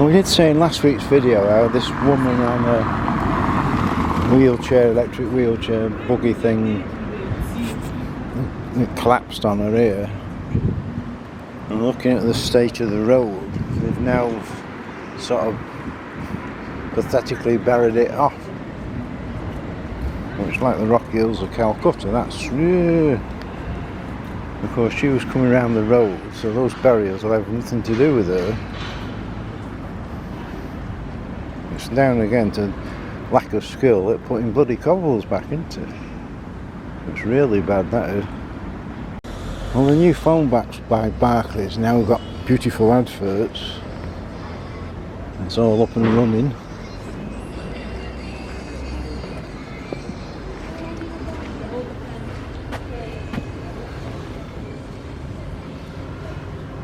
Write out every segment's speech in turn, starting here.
Well, we did say in last week's video how this woman on a electric wheelchair buggy thing, it collapsed on her ear. And looking at the state of the road, they've now sort of pathetically buried it off. Well, it's like the Rocky Hills of Calcutta, that's... Of course, she was coming around the road, so those barriers will have nothing to do with her. It's down again to lack of skill at putting bloody cobbles back into it. It's really bad, that is. Well, the new phone backs by Barclays now got beautiful adverts. It's all up and running.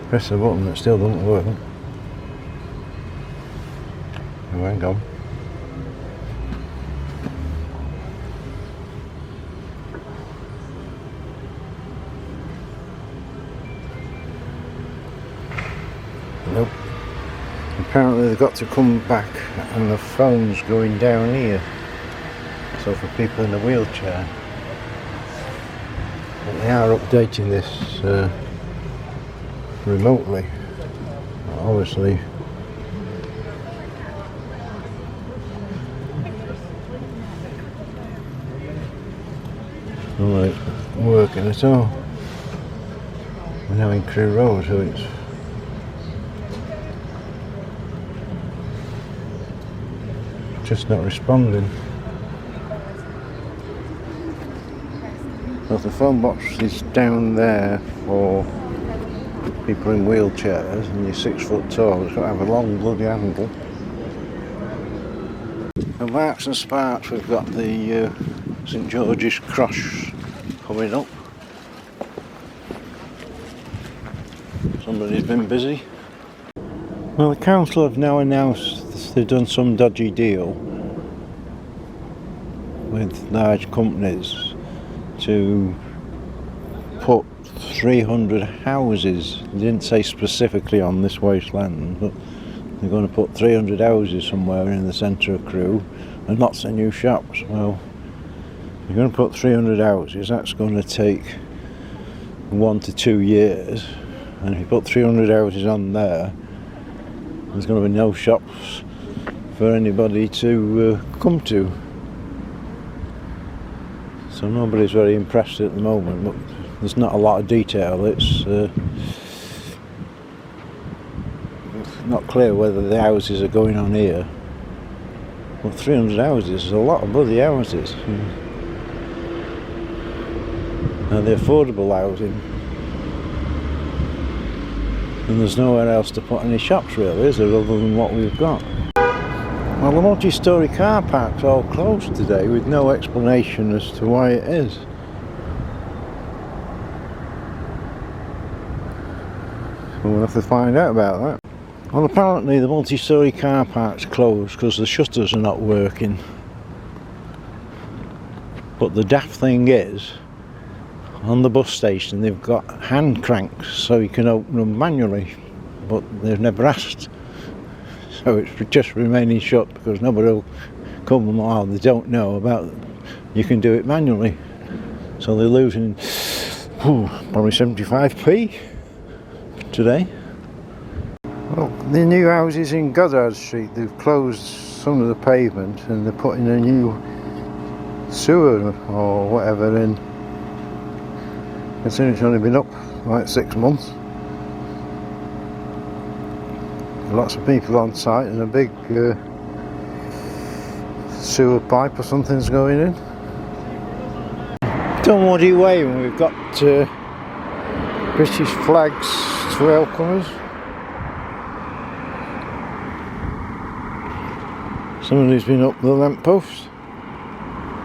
Press the button, it still doesn't work. Oh, hang on. Nope. Apparently they've got to come back and the phone's going down here. So for people in a wheelchair. But they are updating this remotely. Obviously. Not like it's working at all. We're now in Crewe Road, so it's just not responding. Well, the phone box is down there for people in wheelchairs, and you're 6 foot tall, it's got to have a long bloody handle. For Marks and Sparks, we've got the St George's Cross coming up. Somebody's been busy. Well, the council have now announced they've done some dodgy deal with large companies to put 300 houses. They didn't say specifically on this wasteland, but they're going to put 300 houses somewhere in the centre of Crewe and lots of new shops. Well, you're going to put 300 houses, that's going to take 1 to 2 years, and if you put 300 houses on there, there's going to be no shops for anybody to come to. So nobody's very impressed at the moment, but there's not a lot of detail. It's not clear whether the houses are going on here. But 300 houses is a lot of bloody houses. And the affordable housing. And there's nowhere else to put any shops really, is there, other than what we've got. Well, the multi-storey car park's all closed today with no explanation as to why it is. We'll have to find out about that. Well, apparently the multi-storey car park's closed because the shutters are not working. But the daft thing is, on the bus station they've got hand cranks so you can open them manually, but they've never asked. So it's just remaining shut because nobody will come while they don't know about you can do it manually. So they're losing probably 75p today. Well, the new houses in Goddard Street, they've closed some of the pavement and they're putting a new sewer or whatever in. Considering it's only been up like 6 months. Lots of people on site and a big sewer pipe or something's going in. Dunwoody Way, when we've got British flags to welcome us. Somebody's been up the lamppost.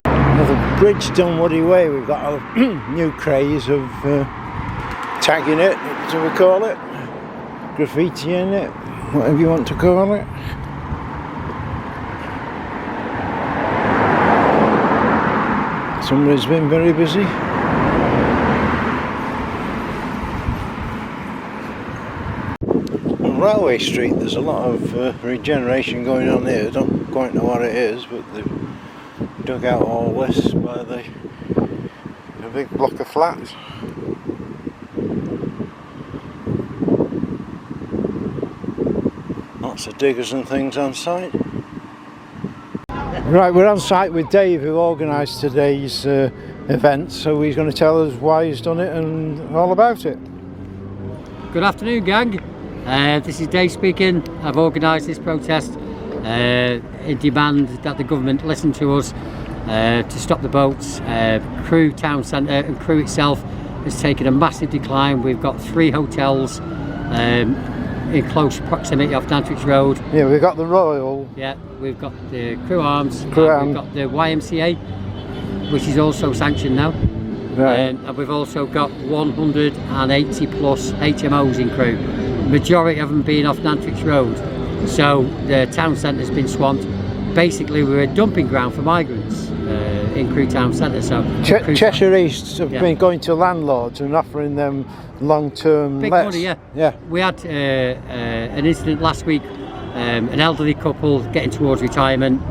The bridge Dunwoody Way, we've got a new craze of tagging it, as we call it, graffiti in it, whatever you want to call it. Somebody's been very busy. Railway Street, there's a lot of regeneration going on here. I don't quite know what it is, but they've dug out all this by a big block of flats. Lots of diggers and things on site. Right, we're on site with Dave, who organised today's event, so he's going to tell us why he's done it and all about it. Good afternoon, gang. This is Dave speaking. I've organised this protest in demand that the government listen to us to stop the boats. Crewe town centre and Crewe itself has taken a massive decline. We've got 3 hotels in close proximity off Nantwich Road. Yeah, we've got the Royal. Yeah, we've got the Crewe Arms. We've got the YMCA, which is also sanctioned now. Right. And we've also got 180 plus HMOs in Crewe. Majority of them being off Nantwich Road. So the town centre's been swamped. Basically, we're a dumping ground for migrants in Crewe town centre. So Cheshire East have been going to landlords and offering them long-term big lets. money, yeah. We had an incident last week. An elderly couple getting towards retirement.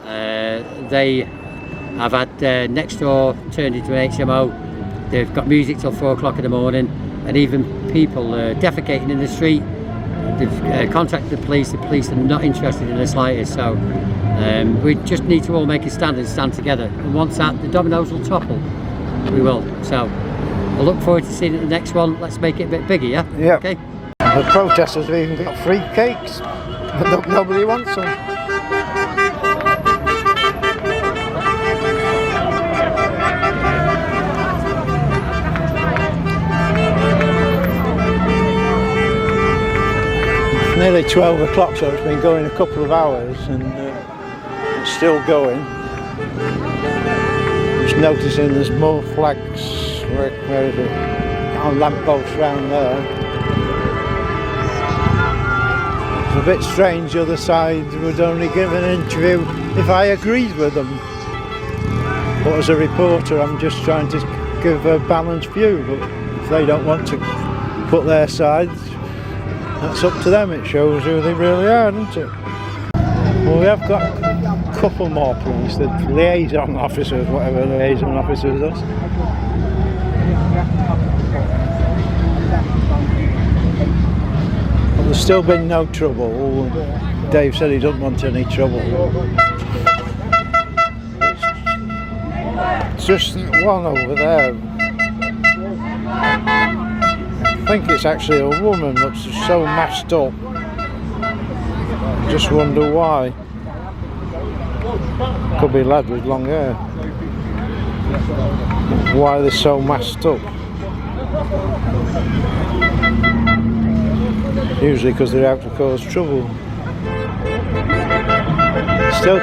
They have had next door turned into an HMO. They've got music till 4 o'clock in the morning, and even people defecating in the street. They've contacted the police. The police are not interested in the slightest. So we just need to all make a stand and stand together. And once that, the dominoes will topple. We will. So I look forward to seeing it the next one. Let's make it a bit bigger, yeah? Yeah. Okay. The protesters have even got free cakes, but nobody wants them. It's nearly 12 o'clock, so it's been going a couple of hours and it's still going. Just noticing there's more flags, where is it? On lampposts round there. It's a bit strange, the other side would only give an interview if I agreed with them. But as a reporter, I'm just trying to give a balanced view, but if they don't want to put their side, that's up to them. It shows who they really are, doesn't it? Well, we have got a couple more police, the liaison officers, whatever liaison officers does. But there's still been no trouble. Dave said he doesn't want any trouble. It's just one over there. I think it's actually a woman that's so messed up. Just wonder why. Could be a lad with long hair. Why they're so messed up. Usually because they're out to cause trouble. Still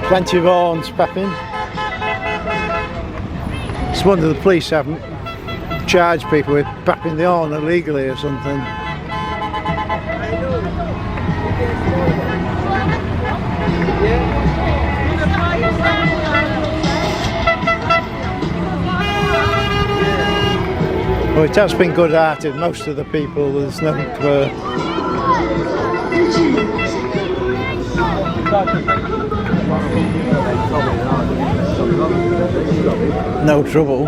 plenty of horns pepping. It's wonder the police haven't charged people with pepping the horn illegally or something. Well, it has been good-hearted. Most of the people, there's no trouble.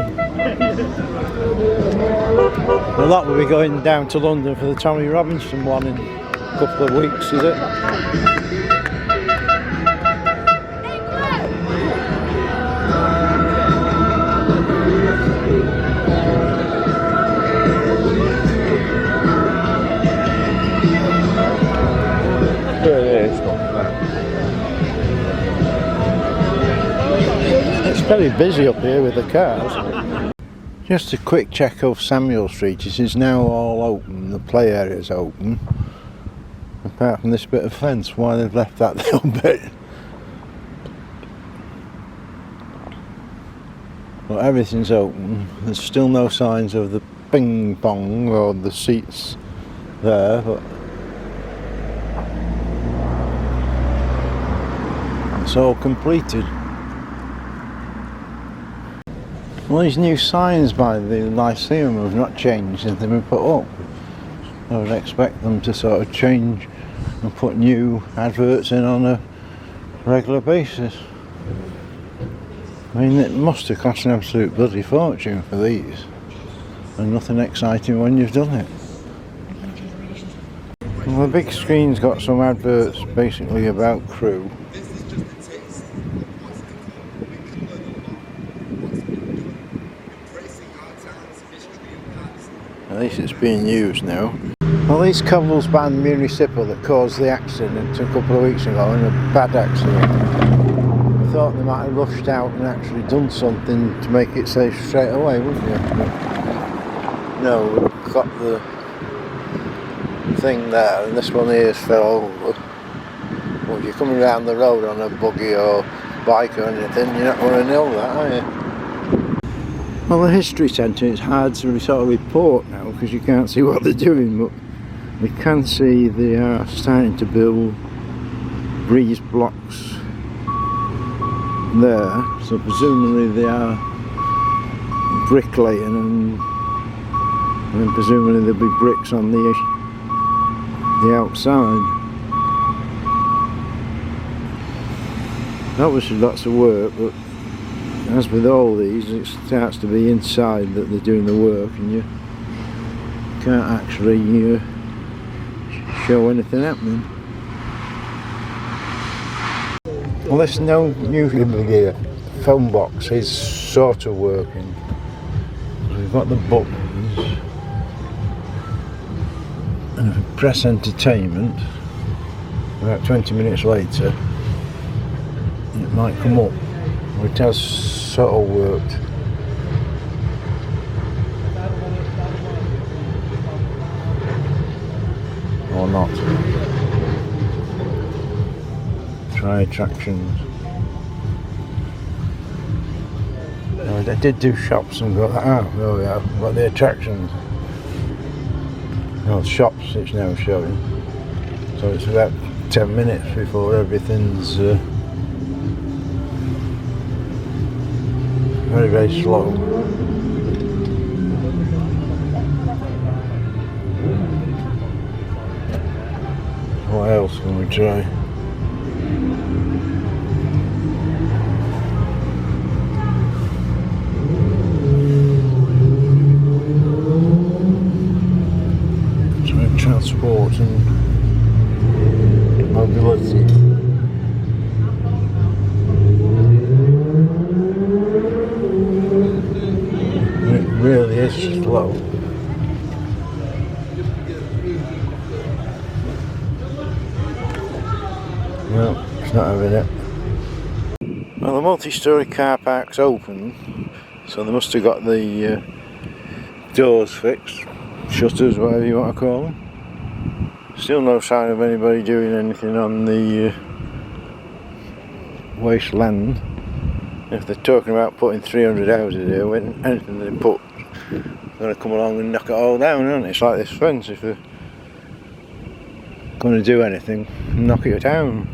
A lot will be going down to London for the Tommy Robinson one in a couple of weeks, is it? It's very busy up here with the cars. Just a quick check of Samuel Street. It is now all open, the play area is open. Apart from this bit of fence, why they've left that little bit. But everything's open. There's still no signs of the ping pong or the seats there, but it's all completed. Well, these new signs by the Lyceum have not changed since they've been put up. I would expect them to sort of change and put new adverts in on a regular basis. I mean, it must have cost an absolute bloody fortune for these, and nothing exciting when you've done it. Well, the big screen's got some adverts basically about Crewe. At least it's being used now. Well, these cobbles behind the municipal that caused the accident a couple of weeks ago, and a bad accident, I thought they might have rushed out and actually done something to make it safe straight away, wouldn't you? But no, we've got the thing there, and this one here's fell over. Well, if you're coming down the road on a buggy or bike or anything, you're not going to know that, are you? Well, the history centre, it's hard to sort of report now because you can't see what they're doing, but we can see they are starting to build breeze blocks there, so presumably they are bricklaying, and then presumably there'll be bricks on the outside. Obviously lots of work, but as with all these, it starts to be inside that they're doing the work, and you can't actually show anything happening. Well, this new phone box is sort of working. We've got the buttons, and if we press entertainment, about 20 minutes later, it might come up. It has sort of worked. Or not. Try attractions. Oh, they did do shops and got that out. Oh yeah, got the attractions. Well, shops it's now showing. So it's about 10 minutes before everything's very, very slow. What else can we try? Try transport and mobility. It really is slow. No, it's not having it. Well, the multi-storey car park's open, so they must have got the doors fixed, shutters, whatever you want to call them. Still no sign of anybody doing anything on the wasteland. If they're talking about putting 300 houses here, when anything they put, they're going to come along and knock it all down, aren't it? It's like this fence, if they're going to do anything, knock it down.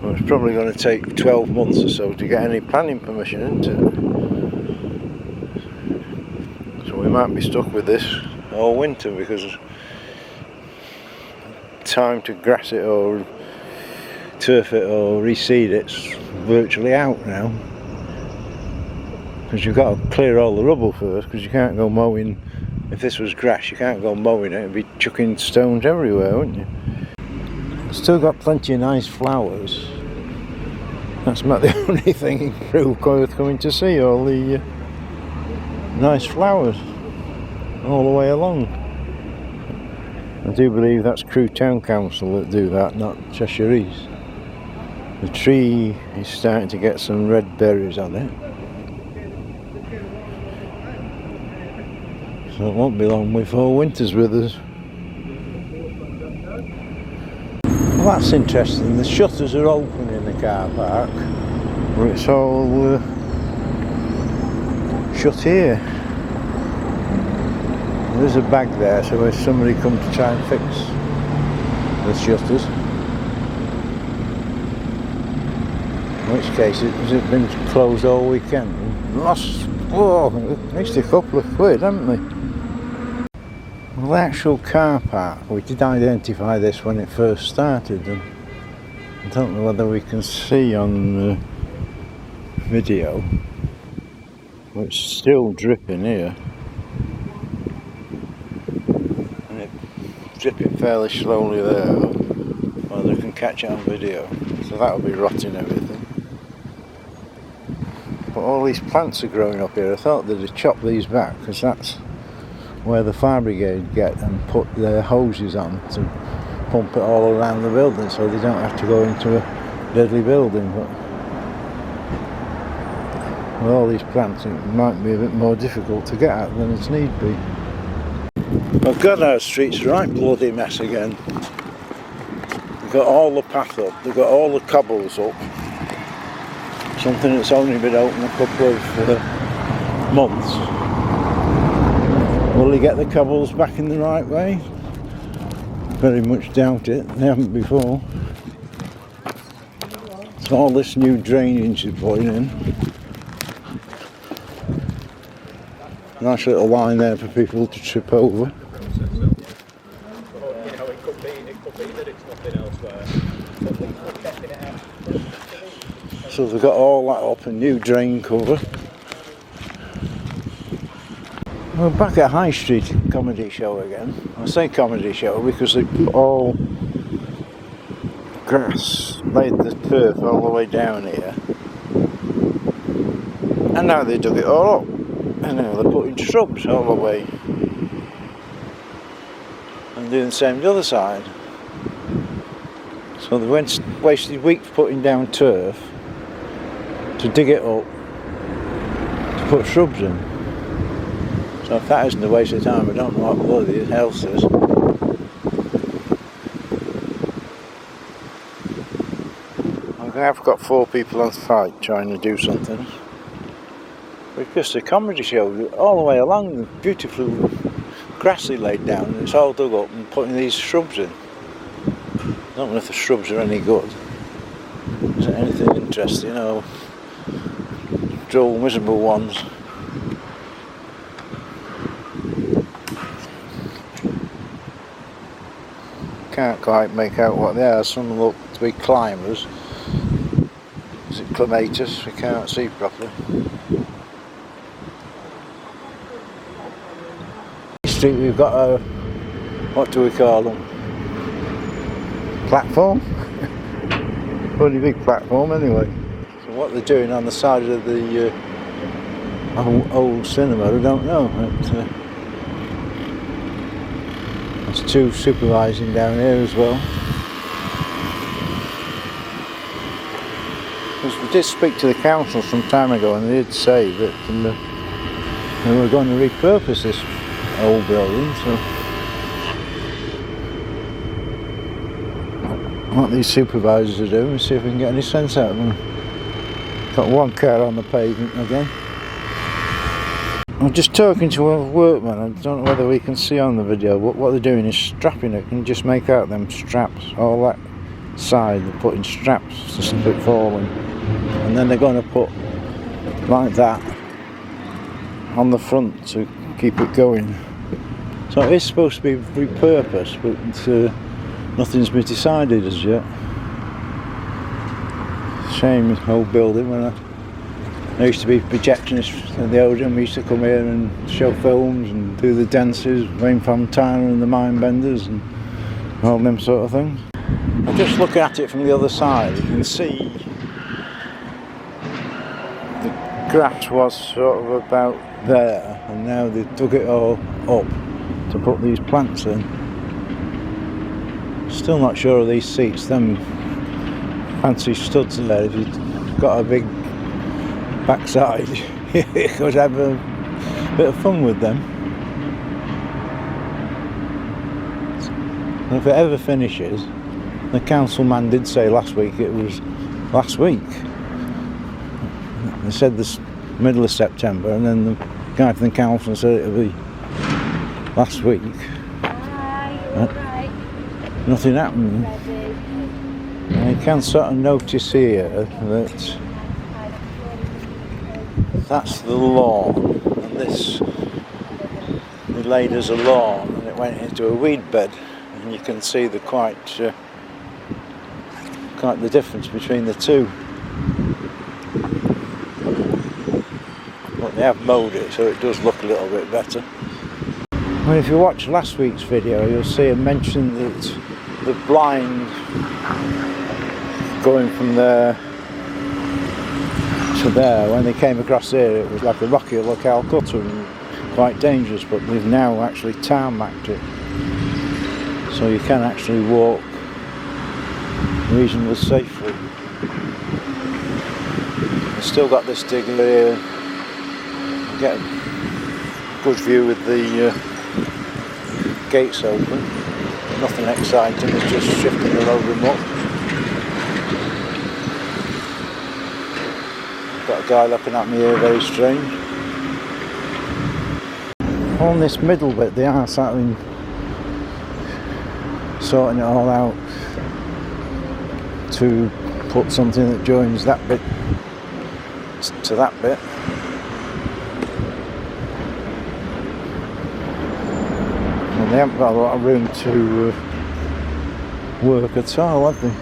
Well, it's probably going to take 12 months or so to get any planning permission, isn't it? So we might be stuck with this all winter, because time to grass it or turf it or reseed it's virtually out now, because you've got to clear all the rubble first, because you can't go mowing. If this was grass, you can't go mowing it, it'd be chucking stones everywhere, wouldn't you? Still got plenty of nice flowers. That's about the only thing in Crewe worth coming to see, all the nice flowers all the way along. I do believe that's Crewe Town Council that do that, not Cheshire East. The tree is starting to get some red berries on it, so it won't be long before winter's with us. Well, that's interesting. The shutters are open in the car park, but it's all shut here. There's a bag there, so if somebody comes to try and fix the shutters, in which case has it been closed all weekend? Lost, at least a couple of quid, haven't they? Well, the actual car park, we did identify this when it first started, and I don't know whether we can see on the video, but it's still dripping here, and it's dripping fairly slowly there, whether they can catch it on video, so that'll be rotting everything. But all these plants are growing up here. I thought they'd have chopped these back, because that's where the fire brigade get and put their hoses on to pump it all around the building so they don't have to go into a deadly building. But with all these plants, it might be a bit more difficult to get at than it's need be. Well, Goddard Street's a right bloody mess again. They've got all the path up, they've got all the cobbles up. Something that's only been open a couple of months. Will they get the cobbles back in the right way? Very much doubt it. They haven't before. So all this new drainage is putting in. Nice little line there for people to trip over. So they've got all that up, a new drain cover. We're back at High Street Comedy Show again. I say comedy show because they put all grass, laid the turf all the way down here. And now they dug it all up. And now they're putting shrubs all the way. And doing the same to the other side. So they wasted weeks putting down turf to dig it up to put shrubs in. So if that isn't a waste of time, I don't know what bloody else is. I've got 4 people on site trying to do something. It's just a comedy show all the way along, the beautiful grassy laid down, and it's all dug up and putting these shrubs in. I don't know if the shrubs are any good. Is it anything interesting or dull, miserable ones? Can't quite make out what they are. Some look to be climbers. Is it clematis? We can't see properly. Street, we've got a, what do we call them? Platform? Pretty big platform anyway. So what they're doing on the side of the old cinema, I don't know. There's 2 supervising down here as well. We did speak to the council some time ago, and they did say that they were going to repurpose this old building. So what these supervisors are doing is see if we can get any sense out of them. Got 1 car on the pavement again. I'm just talking to a workman. I don't know whether we can see on the video, but what they're doing is strapping it. Can you just make out them straps? All that side, they're putting straps to stop it falling. And then they're going to put like that on the front to keep it going. So it is supposed to be repurposed, but nothing's been decided as yet. Shame this whole building. When I used to be projectionist at the Odeon, we used to come here and show films and do the dances, Wayne Fontana and the Mindbenders and all them sort of things. I'm just looking at it from the other side. You can see the grass was sort of about there, and now they've dug it all up to put these plants in. Still not sure of these seats, them fancy studs there. If you've got a big backside, you could have a bit of fun with them. And if it ever finishes, the councilman did say last week it was last week. They said this middle of September, and then the guy from the council said it'll be last week. Nothing happened. And you can sort of notice here that that's the lawn, and this they laid as a lawn, and it went into a weed bed, and you can see the quite the difference between the two. But they have mowed it, so it does look a little bit better. Well, if you watch last week's video, you'll see I mentioned that the blind going from there to there, when they came across here, it was like a rocky little Calcutta and quite dangerous, but they've now actually tarmacked it, so you can actually walk reasonably safely. I've still got this digger here. You get a good view with the gates open. Nothing exciting, it's just shifting the road up. Got a guy looking at me here, very strange. On this middle bit, they are sorting it all out to put something that joins that bit to that bit. And they haven't got a lot of room to work at all, have they?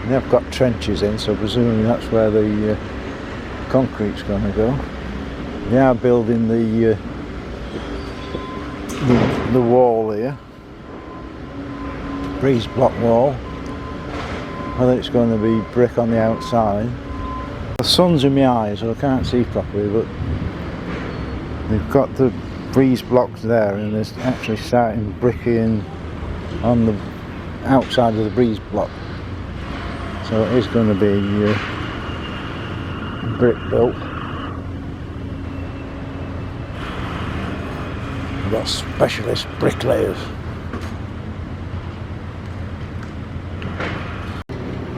They have got trenches in, so presumably that's where the concrete's going to go. They are building the wall here, breeze block wall. Whether it's going to be brick on the outside. The sun's in my eyes, so I can't see properly, but they've got the breeze blocks there, and they're actually starting bricking on the outside of the breeze block. So it is going to be brick built. We've got specialist bricklayers.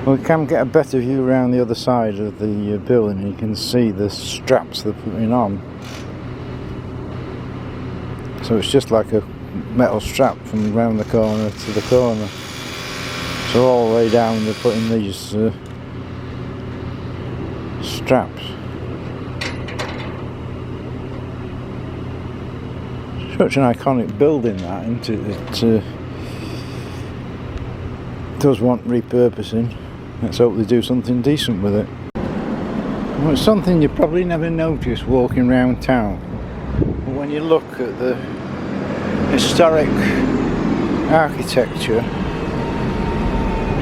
Well, we can get a better view around the other side of the building. You can see the straps they're putting on. So it's just like a metal strap from round the corner to the corner. So all the way down they're putting these straps. Such an iconic building that, isn't it? It does want repurposing. Let's hope they do something decent with it. Well, it's something you probably never notice walking around town. But when you look at the historic architecture,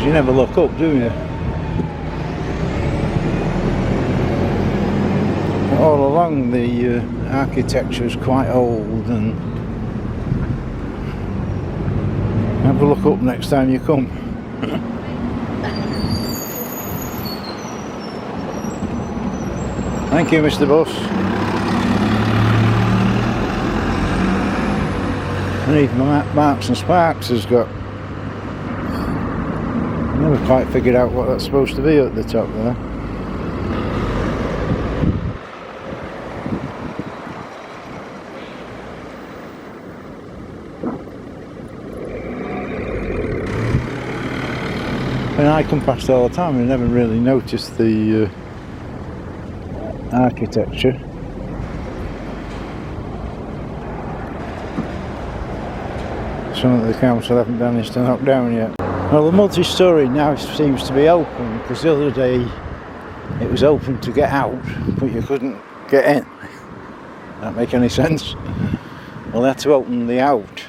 you never look up, do you? All along the architecture is quite old, and have a look up next time you come. Thank you, Mr. Bus. And even Marks and Sparks has got. I never quite figured out what that's supposed to be at the top there. And I come past all the time and never really noticed the architecture. Some of the council haven't managed to knock down yet. Well, the multi-storey now seems to be open, because the other day it was open to get out, but you couldn't get in. That make any sense? Well, they had to open the out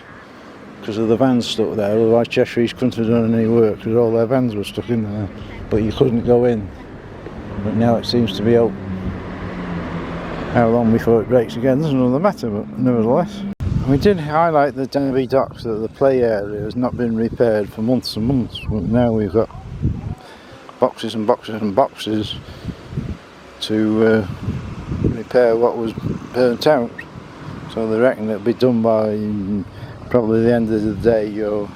because of the vans stuck there, otherwise Cheshire East couldn't have done any work because all their vans were stuck in there. But you couldn't go in. But now it seems to be open. How long before it breaks again doesn't another matter, but nevertheless. We did highlight the Derby docks that the play area has not been repaired for months and months, but now we've got boxes and boxes and boxes to repair what was burnt out. So they reckon it'll be done by probably the end of the day or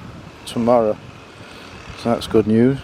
tomorrow. So that's good news.